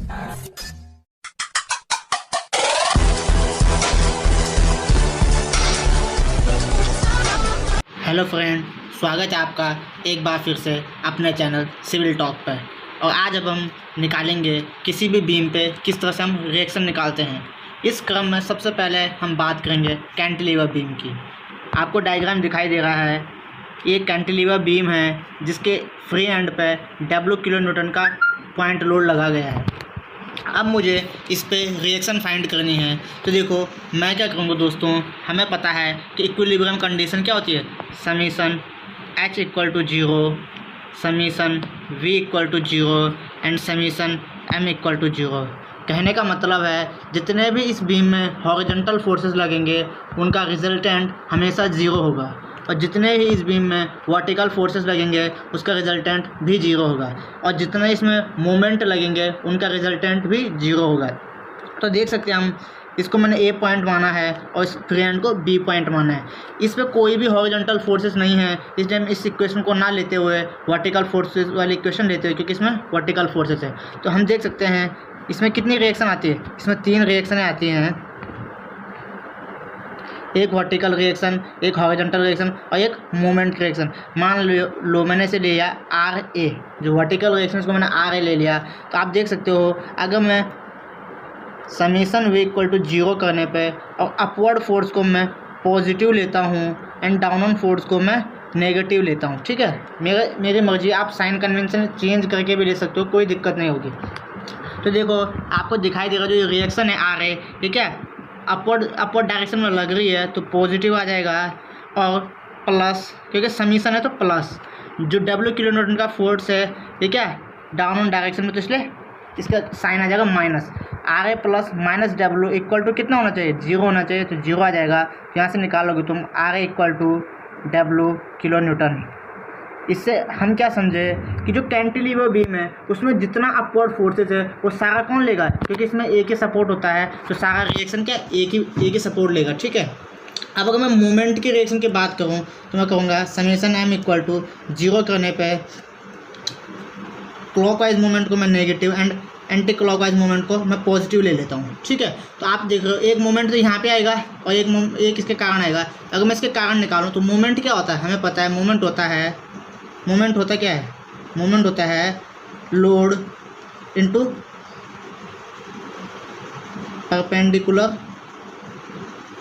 Hello friend, स्वागत है आपका एक बार फिर से अपने चैनल सिविल टॉक पर। और आज अब हम निकालेंगे किसी भी बीम पे किस तरह से हम रिएक्शन निकालते हैं। इस क्रम में सबसे पहले हम बात करेंगे कैंटिलीवर बीम की। आपको डायग्राम दिखाई दे रहा है, ये कैंटिलीवर बीम है जिसके फ्री एंड पे W किलो न्यूटन का पॉइंट लोड लगा गया है। अब मुझे इस पे रिएक्शन फाइंड करनी है। तो देखो मैं क्या करूँगा दोस्तों, हमें पता है कि इक्विलिब्रियम कंडीशन क्या होती है, summation H equal to 0, summation V equal to 0 and summation M equal to 0। कहने का मतलब है जितने भी इस बीम में हॉरिजॉन्टल फोर्सेस लगेंगे उनका रिजल्टेंट हमेशा 0 होगा, और जितने भी इस बीम में वर्टिकल फोर्सेस लगेंगे उसका रिजल्टेंट भी 0 होगा, और जितने इसमें मोमेंट लगेंगे उनका रिजल्टेंट भी 0 होगा। तो देख सकते हैं हम, इसको मैंने A पॉइंट माना है और इस फ्री एंड को B पॉइंट माना है। इस पर कोई भी हॉरिजॉन्टल फोर्सेस नहीं है, इसलिए हम इस इक्वेशन को ना लेते हुए वर्टिकल फोर्सेस वाली इक्वेशन लेते हुए, क्योंकि इसमें वर्टिकल फोर्सेस है। तो हम देख सकते हैं इसमें कितनी रिएक्शन आती है, इसमें 3 रिएक्शनें आती हैं, एक वर्टिकल रिएक्शन, एक हॉरिजॉन्टल रिएक्शन और एक मोमेंट रिएक्शन। मान लो मैंने इसे ले लिया RA, जो वर्टिकल रिएक्शन को मैंने RA ले लिया। तो आप देख सकते हो अगर मैं समीशन V इक्वल टू 0 करने पे और अपवर्ड फोर्स को मैं पॉजिटिव लेता हूँ एंड डाउनवर्ड फोर्स को मैं नेगेटिव लेता हूँ, ठीक है, मेरी मर्जी। आप साइन कन्वेंशन चेंज करके भी ले सकते हो, कोई दिक्कत नहीं होगी। तो देखो आपको दिखाई देगा जो ये रिएक्शन है RA, ठीक है, अपवर्ड डायरेक्शन में लग रही है तो पॉजिटिव आ जाएगा, और प्लस क्योंकि समीशन है तो प्लस, जो W किलो न्यूटन का फोर्स है, ठीक है, डाउनवर्ड डायरेक्शन में, तो इसलिए इसका साइन आ जाएगा minus. RA plus minus W equal to कितना होना चाहिए, 0 होना चाहिए, तो 0 आ जाएगा। यहाँ से निकालोगे तुम RA equal to W kilo newton. इससे हम क्या समझे कि जो कैंटिलीवर बीम है उसमें जितना अपवर्ड फोर्सेस है वो सारा कौन लेगा, क्योंकि इसमें एक ही सपोर्ट होता है, तो सारा रिएक्शन क्या एक ही सपोर्ट लेगा, ठीक है। अब अगर मैं मोमेंट की रिएक्शन की बात करूं तो मैं कहूँगा समीशन M इक्वल टू 0 करने पे क्लॉकवाइज मोमेंट को मैं negative and anti clockwise moment को मैं पॉजिटिव ले लेता हूँ, ठीक है। तो आप देख रहे हो एक मोमेंट तो यहाँ पे आएगा और एक इसके कारण आएगा। अगर मैं इसके कारण निकालूँ तो मोमेंट क्या होता है, हमें पता है मोमेंट होता क्या है, मोमेंट होता है लोड इनटू परपेंडिकुलर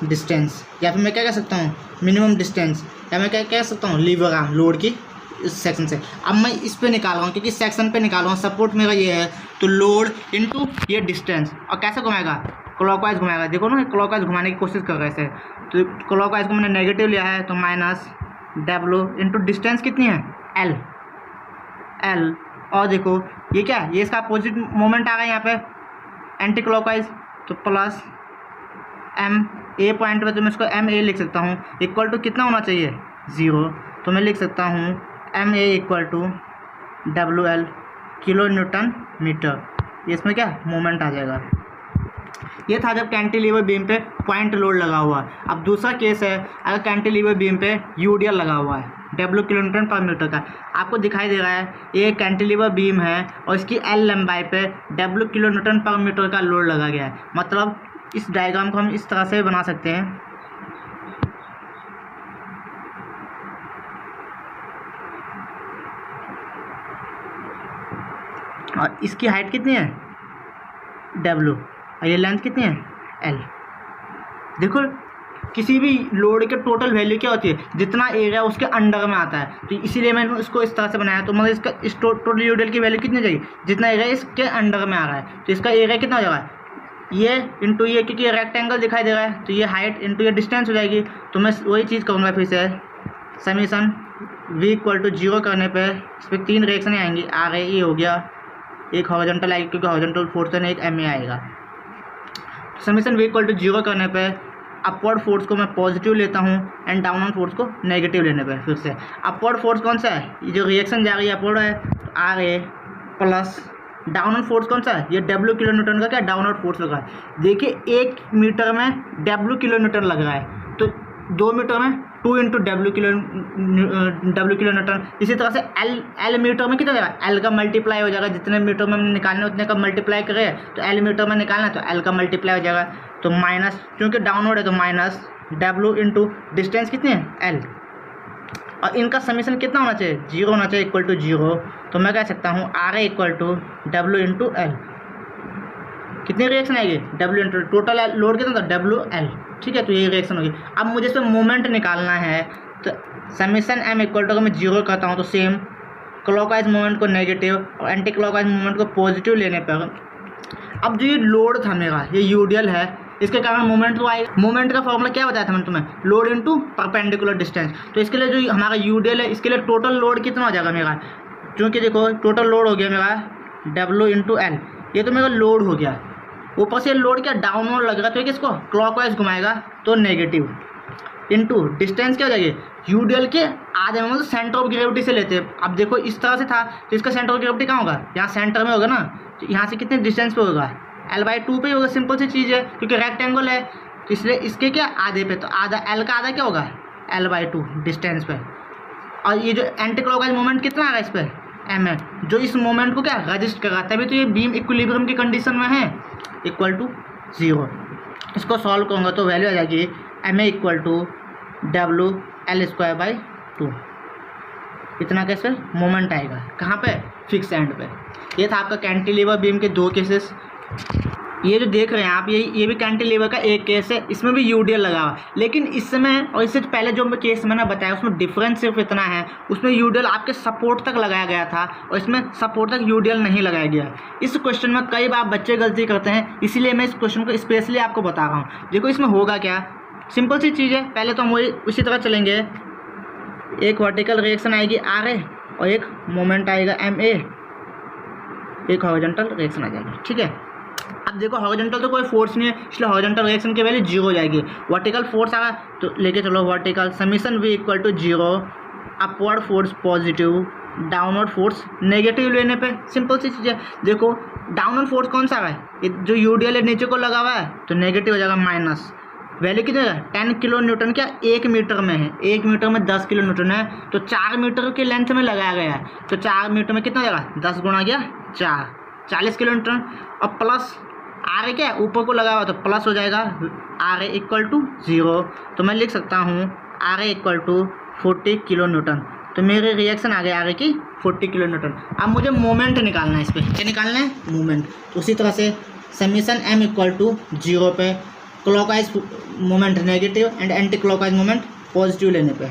डिस्टेंस, या फिर मैं क्या कह सकता हूँ मिनिमम डिस्टेंस, या मैं क्या कह सकता हूँ लीवर आर्म लोड की इस सेक्शन से। अब मैं इस पे निकाल रहा हूँ क्योंकि सेक्शन पे निकाल रहा हूँ, सपोर्ट मेरा ये है, तो लोड इनटू ये डिस्टेंस, और कैसे घुमाएगा, क्लॉकवाइज घुमाएगा। देखो ना क्लॉकवाइज घुमाने की कोशिश कर रहे हैं, तो क्लॉकवाइज को मैंने नेगेटिव लिया है, तो माइनस W इनटू डिस्टेंस कितनी है L, और देखो ये क्या है, ये इसका अपोजिट मोमेंट आ गया यहाँ पे एंटी क्लॉकवाइज, तो प्लस M A पॉइंट पे, तो मैं इसको MA लिख सकता हूँ इक्वल टू कितना होना चाहिए 0, तो मैं लिख सकता हूँ MA equal to WL kilo newton metre. ये इसमें क्या मोमेंट आ जाएगा। ये था जब कैंटिलीवर बीम पे पॉइंट लोड लगा हुआ है। अब दूसरा केस है अगर कैंटिलीवर बीम पे UDL लगा हुआ है, W किलो न्यूटन पर मीटर का। आपको दिखाई दे रहा है ये कैंटिलीवर बीम है और इसकी L लंबाई पे W किलो न्यूटन पर मीटर का लोड लगा गया है। मतलब इस डायग्राम को हम इस तरह से बना सकते हैं, और इसकी हाइट कितनी है W और ये लेंथ कितनी है L। देखो किसी भी लोड के टोटल वैल्यू क्या होती है, जितना एरिया उसके अंडर में आता है, तो इसीलिए मैंने इसको इस तरह से बनाया। तो मतलब इसका इस टोटल यूडीएल की वैल्यू कितनी चाहिए, जितना एरिया इसके अंडर में आ रहा है, तो इसका एरिया कितना हो जाएगा ये इंटू ये, क्योंकि ये रेक्टेंगल दिखाई दे रहा है, तो ये हाइट इंटू ये डिस्टेंस हो जाएगी। तो मैं वही चीज़ करूँगा फिर से, समीशन V इक्वल टू 0 करने पे इस पर 3 रिएक्शन आएंगी, RA हो गया, एक हॉरिजॉन्टल आएगी क्योंकि हॉरिजॉन्टल फोर्स है, एक MA आएगा। समीशन V इक्वल टू 0 करने पे अपवर्ड फोर्स को मैं पॉजिटिव लेता हूँ एंड डाउनवर्ड फोर्स को नेगेटिव लेने पे। फिर से अपवर्ड फोर्स कौन सा है, ये जो रिएक्शन जा रही है अपवर्ड है, RA प्लस डाउनवर्ड फोर्स कौन सा है, ये W किलो न्यूटन का क्या डाउनवर्ड फोर्स लगा है। देखिए 1 मीटर में W किलो न्यूटन लग रहा है, तो 2 मीटर में 2 इंटू डब्ल्यू किलो न्यूटन। इसी तरह से एल मीटर में कितना जाएगा, एल का मल्टीप्लाई हो जाएगा, जितने मीटर में निकालना है उतने का मल्टीप्लाई करें तो एल मीटर में निकालना है तो एल का मल्टीप्लाई हो जाएगा। तो माइनस, क्योंकि डाउनवर्ड है तो माइनस डब्ल्यू इंटू डिस्टेंस कितनी है एल, और इनका समीशन कितना होना चाहिए, 0 होना चाहिए, इक्वल टू 0। तो मैं कह सकता हूँ R A equal to W into L. कितनी रिएक्शन आएगी, डब्ल्यू इंटू टोटल लोड कितना था डब्ल्यू एल, ठीक है। तो ये रिएक्शन होगी। अब मुझे इसमें मोमेंट निकालना है, तो समीशन एम इक्वल टू अगर मैं 0 करता हूँ तो सेम क्लॉकवाइज मोमेंट को नेगेटिव और एंटी क्लॉकवाइज मोमेंट को पॉजिटिव लेने पर, अब जो ये लोड था मेरा, ये यूडियल है, इसके कारण मोमेंट तो आएगा। मोमेंट का फॉर्मूला क्या बताया था मैंने तुम्हें, लोड इनटू परपेंडिकुलर डिस्टेंस। तो इसके लिए जो हमारा यूडियल है, इसके लिए टोटल लोड कितना हो जाएगा मेरा, क्योंकि देखो टोटल लोड हो गया मेरा डब्ल्यू इंटू एल, ये तो मेरा लोड हो गया। ऊपर से लोड क्या डाउनवर्ड लग रहा है, तो किसको क्लॉकवाइज घुमाएगा तो नेगेटिव, इनटू डिस्टेंस क्या हो जाएगी यूडियल के आधे में, मतलब सेंटर ऑफ ग्रेविटी से लेते हैं। अब देखो इस तरह से था तो इसका सेंटर ऑफ ग्रेविटी कहाँ होगा, यहाँ सेंटर में होगा ना, तो यहाँ से कितने डिस्टेंस पे होगा, L/2 पे होगा। सिंपल सी चीज़ है, क्योंकि रेक्टेंगल है तो इसलिए इसके क्या आधे पे, तो आधा एल का आधा क्या होगा L/2 डिस्टेंस पे। और ये जो एंटी क्लॉकवाइज मोमेंट कितना आ रहा है इस पर एम है, जो इस मोमेंट को क्या रजिस्ट कर रहा है, तभी तो ये बीम इक्विलिब्रियम की कंडीशन में है, इक्वल टू 0। इसको सॉल्व करूँगा तो वैल्यू आ जाएगी M A equal to W L square by 2। इतना कैसे मोमेंट आएगा, कहाँ पे, फिक्स एंड पे। ये था आपका कैंटिलीवर बीम के 2 केसेस। ये जो देख रहे हैं आप, ये भी कैंटिलीवर का एक केस है, इसमें भी यूडियल लगा हुआ, लेकिन इस समय और इससे पहले जो केस मैंने बताया उसमें डिफरेंस सिर्फ इतना है, उसमें यूडियल आपके सपोर्ट तक लगाया गया था और इसमें सपोर्ट तक यूडियल नहीं लगाया गया। इस क्वेश्चन में कई बार बच्चे गलती करते हैं, इसीलिए मैं इस क्वेश्चन को स्पेशली आपको बता रहा हूँ। देखो इसमें होगा क्या, सिंपल सी चीज़ है। पहले तो हम वही उसी तरह चलेंगे, एक वर्टिकल रिएक्शन आएगी आर ए और एक मोमेंट आएगा एम ए, एक हॉरिजॉन्टल रिएक्शन आ जाएगी, ठीक है। अब देखो हॉरिजॉन्टल तो कोई फोर्स नहीं है, इसलिए हॉरिजॉन्टल रिएक्शन की वैल्यू 0 हो जाएगी। वर्टिकल फोर्स आएगा तो लेके चलो vertical, summation V equal to 0, upward force positive, downward force negative लेने पे। सिंपल सी चीज़ है। देखो डाउनवर्ड फोर्स कौन सा है, जो यूडियल है नीचे को लगा हुआ है तो नेगेटिव हो जाएगा, माइनस वैल्यू कितने है 10 किलो न्यूटन, क्या 1 मीटर में है, 1 मीटर में 10 किलो न्यूटन है, तो 4 मीटर के लेंथ में लगाया गया है, तो 4 मीटर में कितना हो जाएगा 10 गुणा गया 4, 40 किलो न्यूटन। और प्लस आर ए क्या है ऊपर को लगा हुआ तो प्लस हो जाएगा, आर ए इक्वल टू 0, तो मैं लिख सकता हूँ R A equal to 40 kilo newton. तो मेरे रिएक्शन आ गया आर ए की 40 किलो न्यूटन। अब मुझे मोमेंट निकालना है, इस पर क्या निकालना है मोमेंट। तो उसी तरह से समीशन एम इक्वल टू 0 पे clockwise moment negative and anti clockwise moment positive लेने पे,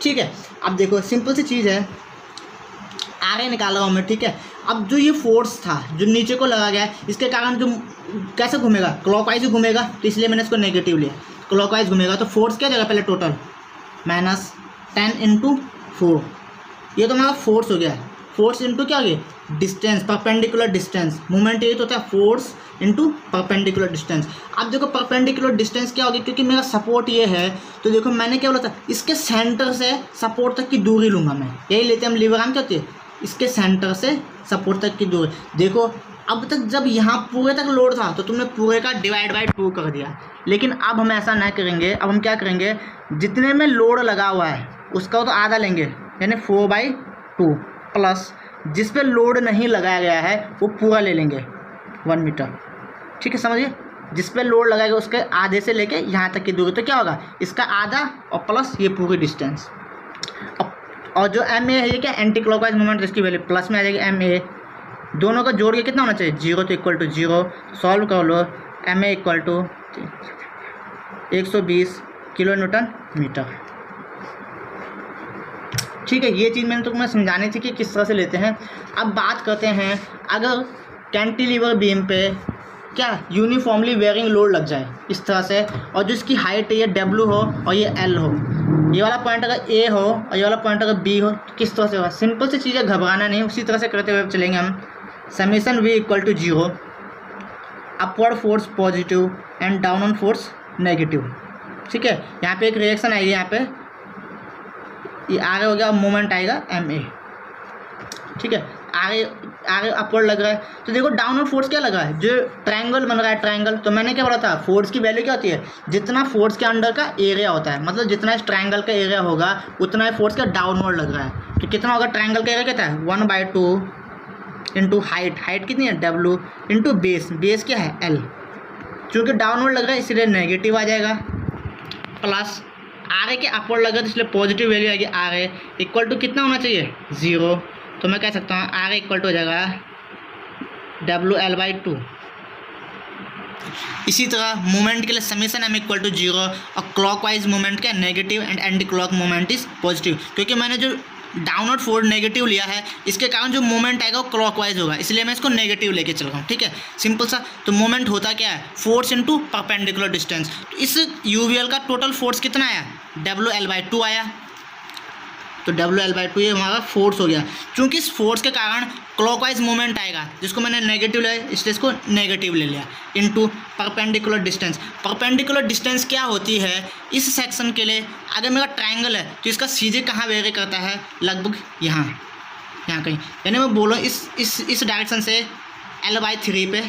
ठीक है। अब देखो सिंपल सी चीज़ है, आर ए निकाल रहा हूँ मैं, ठीक है। अब जो ये फोर्स था जो नीचे को लगा गया है, इसके कारण जो कैसे घूमेगा क्लॉकवाइज ही घूमेगा, तो इसलिए मैंने इसको नेगेटिव लिया, क्लॉकवाइज घूमेगा। तो फोर्स क्या जाएगा पहले टोटल माइनस 10 इंटू 4, ये तो हमारा फोर्स हो गया। फोर्स इंटू क्या हो गया डिस्टेंस, परपेंडिकुलर डिस्टेंस। मोमेंट ये तो होता है फोर्स इंटू परपेंडिकुलर डिस्टेंस। अब देखो परपेंडिकुलर डिस्टेंस क्या होगी, क्योंकि मेरा सपोर्ट ये है, तो देखो मैंने क्या बोला था, इसके सेंटर से सपोर्ट तक की दूरी लूँगा मैं, यही लेते हैं हम लीवर आर्म, क्या होती है इसके सेंटर से सपोर्ट तक की दूरी। देखो अब तक जब यहाँ पूरे तक लोड था तो तुमने पूरे का डिवाइड बाई 2 कर दिया, लेकिन अब हम ऐसा ना करेंगे। अब हम क्या करेंगे, जितने में लोड लगा हुआ है उसका तो आधा लेंगे, यानी 4/2 प्लस जिस पे लोड नहीं लगाया गया है वो पूरा ले लेंगे 1 मीटर, ठीक है। समझिए, जिस पे लोड लगाएगा उसके आधे से लेके यहाँ तक की दूरी, तो क्या होगा इसका आधा और प्लस ये पूरी डिस्टेंस। और जो एम ए है ये क्या एंटी क्लॉकवाइज मोमेंट, इसकी वैल्यू प्लस में आ जाएगी एम ए। दोनों का जोड़ के कितना होना चाहिए 0, तो इक्वल टू 0। सॉल्व कर लो, M A equal to 120 kilo newton metre, ठीक है। ये चीज़ मैंने तुम्हें समझानी थी कि किस तरह से लेते हैं। अब बात करते हैं, अगर कैंटिलीवर बीम पे क्या यूनिफॉर्मली वेयरिंग लोड लग जाए इस तरह से, और जो इसकी हाइट ये W हो और ये L हो, ये वाला पॉइंट अगर A हो और ये वाला पॉइंट अगर B हो, तो किस तरह से होगा। सिंपल सी चीज़ें, घबराना नहीं, उसी तरह से करते हुए चलेंगे हम। Summation V equal to 0, upward force positive and downward force negative, ठीक है। यहाँ पे एक रिएक्शन आएगी, यहाँ पे ये आगे हो गया, मोमेंट आएगा MA, ठीक है। आगे आगे अपवर्ड लग रहा है। तो देखो डाउनवर्ड फोर्स क्या लगा है, जो ट्रायंगल बन रहा है ट्रायंगल, तो मैंने क्या बोला था फोर्स की वैल्यू क्या होती है, जितना फोर्स के अंडर का एरिया होता है, मतलब जितना इस ट्रायंगल का एरिया होगा उतना ही फोर्स का डाउनवर्ड लग रहा है। तो कितना होगा ट्रायंगल का एरिया कितना है 1/2 इंटू हाइट कितनी है W इंटू बेस क्या है L, चूँकि डाउनवर्ड लग रहा है इसलिए नेगेटिव आ जाएगा, प्लस आगे के अपवर्ड लग रहा है तो इसलिए पॉजिटिव वैल्यू आएगी। आगे इक्वल टू कितना होना चाहिए 0, तो मैं कह सकता हूँ आगे इक्वल टू हो जाएगा WL/2। इसी तरह मोमेंट के लिए समीशन m इक्वल टू 0 और क्लॉकवाइज मोमेंट का negative and anti clock moment is positive, क्योंकि मैंने जो डाउनवर्ड फोर्स नेगेटिव लिया है इसके कारण जो मोमेंट आएगा वो क्लॉकवाइज होगा, इसलिए मैं इसको नेगेटिव लेके चल रहा हूँ। ठीक है, सिंपल सा। तो मोमेंट होता क्या है फोर्स इनटू परपेंडिकुलर डिस्टेंस। तो इस यूवीएल का टोटल फोर्स कितना आया WL/2 आया, तो WL/2 ये हमारा फोर्स हो गया। क्योंकि इस फोर्स के कारण क्लॉकवाइज मोमेंट आएगा, जिसको मैंने नेगेटिव लिया इसलिए इसको नेगेटिव ले लिया, into perpendicular distance. Perpendicular distance क्या होती है इस सेक्शन के लिए, अगर मेरा ट्रायंगल है तो इसका सीजे कहाँ वेरी करता है, लगभग यहाँ कहीं, यानी मैं बोलूँ इस डायरेक्शन से L/3 पे,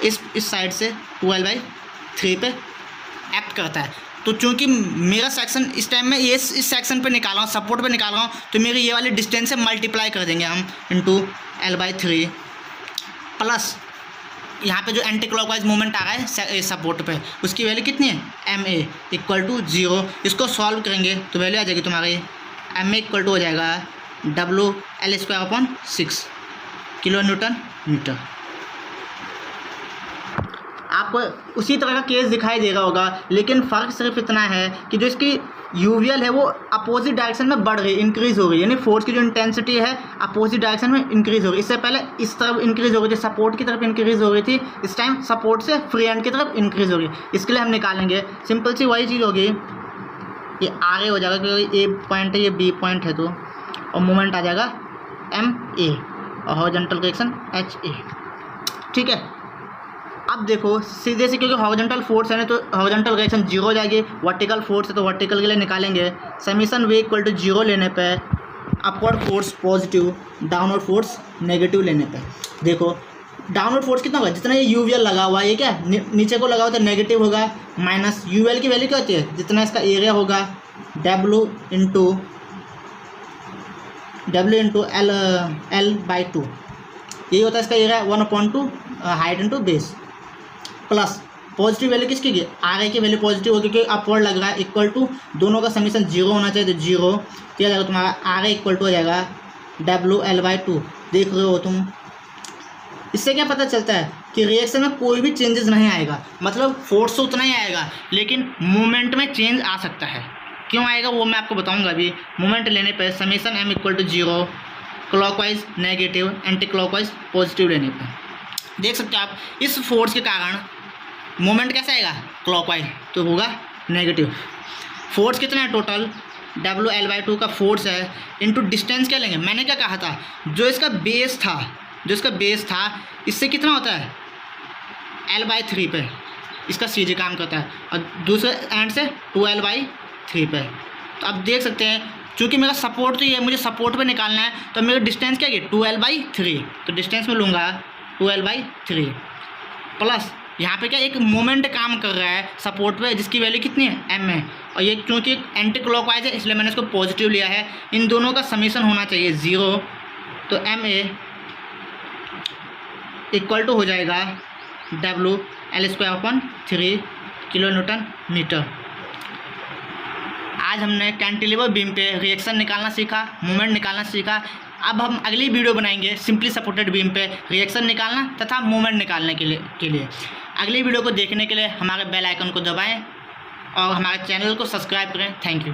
इस साइड से 2L/3 पे एक्ट करता है। तो चूंकि मेरा सेक्शन इस टाइम में ये इस सेक्शन पे निकाल रहा हूँ, सपोर्ट पे निकाल रहा हूँ, तो मेरी ये वाली डिस्टेंस से मल्टीप्लाई कर देंगे हम इंटू L/3, प्लस यहाँ पे जो एंटी क्लॉकवाइज मूवमेंट आ रहा है सपोर्ट पे उसकी वैल्यू कितनी है MA इक्वल टू 0। इसको सॉल्व करेंगे तो वैल्यू आ जाएगी तुम्हारी MA इक्वल टू हो जाएगा WL²/6 किलो न्यूटन मीटर। आपको उसी तरह का केस दिखाई दे रहा होगा, लेकिन फ़र्क सिर्फ इतना है कि जो इसकी यूवीएल है वो अपोजिट डायरेक्शन में बढ़ रही, इंक्रीज़ हो रही, यानी फोर्स की जो इंटेंसिटी है अपोजिट डायरेक्शन में इंक्रीज़ हो रही। इससे पहले इस तरफ इंक्रीज़ हो रही थी, सपोर्ट की तरफ इंक्रीज़ हो रही थी, इस टाइम सपोर्ट से फ्री हैंड की तरफ इंक्रीज़ हो रही। इसके लिए हम निकालेंगे सिंपल सी वही चीज़ होगी, ये आगे हो जाएगा क्योंकि A पॉइंट है ये B पॉइंट है, तो और मोमेंट आ जाएगा MA और हॉरिजॉन्टल डायरेक्शन HA। ठीक है, अब देखो सीधे से, क्योंकि हॉरिजॉन्टल फोर्स है ना तो हॉरिजॉन्टल डायरेक्शन 0 हो जाएगी, वर्टिकल फोर्स है तो वर्टिकल के लिए निकालेंगे समीशन V इक्वल टू 0 लेने पे upward force positive, downward force negative लेने पे। देखो डाउनवर्ड फोर्स कितना होगा, जितना ये यूवीएल लगा हुआ है ये क्या नीचे को लगा हुआ तो नेगेटिव होगा, माइनस यूएल की वैल्यू क्या होती है जितना इसका एरिया होगा W इंटू L/2, यही होता है इसका area 1/2 height into base, plus positive value किसकी की आगे की वैल्यू पॉजिटिव होगी क्योंकि अपवर्ड लग रहा है, इक्वल टू दोनों का समीशन 0 होना चाहिए, तो 0 क्या जाएगा तुम्हारा आगे इक्वल टू हो जाएगा WL/2। देख रहे हो तुम, इससे क्या पता चलता है कि रिएक्शन में कोई भी चेंजेस नहीं आएगा, मतलब फोर्स तो उतना ही आएगा लेकिन मूवमेंट में चेंज आ सकता है। क्यों आएगा वो मैं आपको बताऊंगा अभी। मूवमेंट लेने पर summation M equal to 0, clockwise negative, anti clockwise positive लेने पर देख सकते हो आप इस फोर्स के कारण मोमेंट कैसा आएगा क्लॉकवाइज, तो होगा नेगेटिव। फोर्स कितना है टोटल WL/2 का फोर्स है, इनटू डिस्टेंस क्या लेंगे, मैंने क्या कहा था जो इसका बेस था इससे कितना होता है L/3 पे इसका सीजे काम करता है, और दूसरे एंड से 2L/3 पे। तो आप देख सकते हैं चूँकि मेरा सपोर्ट तो ये है, मुझे सपोर्ट पे निकालना है, तो मेरा डिस्टेंस क्या है 2L/3, तो डिस्टेंस में लूँगा 2L/3, प्लस यहाँ पे क्या एक मोमेंट काम कर रहा है सपोर्ट पे जिसकी वैल्यू कितनी है M है, और ये क्योंकि एंटी क्लॉकवाइज है इसलिए मैंने इसको पॉजिटिव लिया है। इन दोनों का समीशन होना चाहिए 0, तो MA इक्वल टू हो जाएगा WL²/3 किलो न्यूटन मीटर। आज हमने कैंटिलीवर बीम पे रिएक्शन निकालना सीखा, मूवमेंट निकालना सीखा। अब हम अगली वीडियो बनाएंगे सिंपली सपोर्टेड बीम पे रिएक्शन निकालना तथा मूवमेंट निकालने के लिए। अगली वीडियो को देखने के लिए हमारे बेल आइकन को दबाएं और हमारे चैनल को सब्सक्राइब करें। Thank you.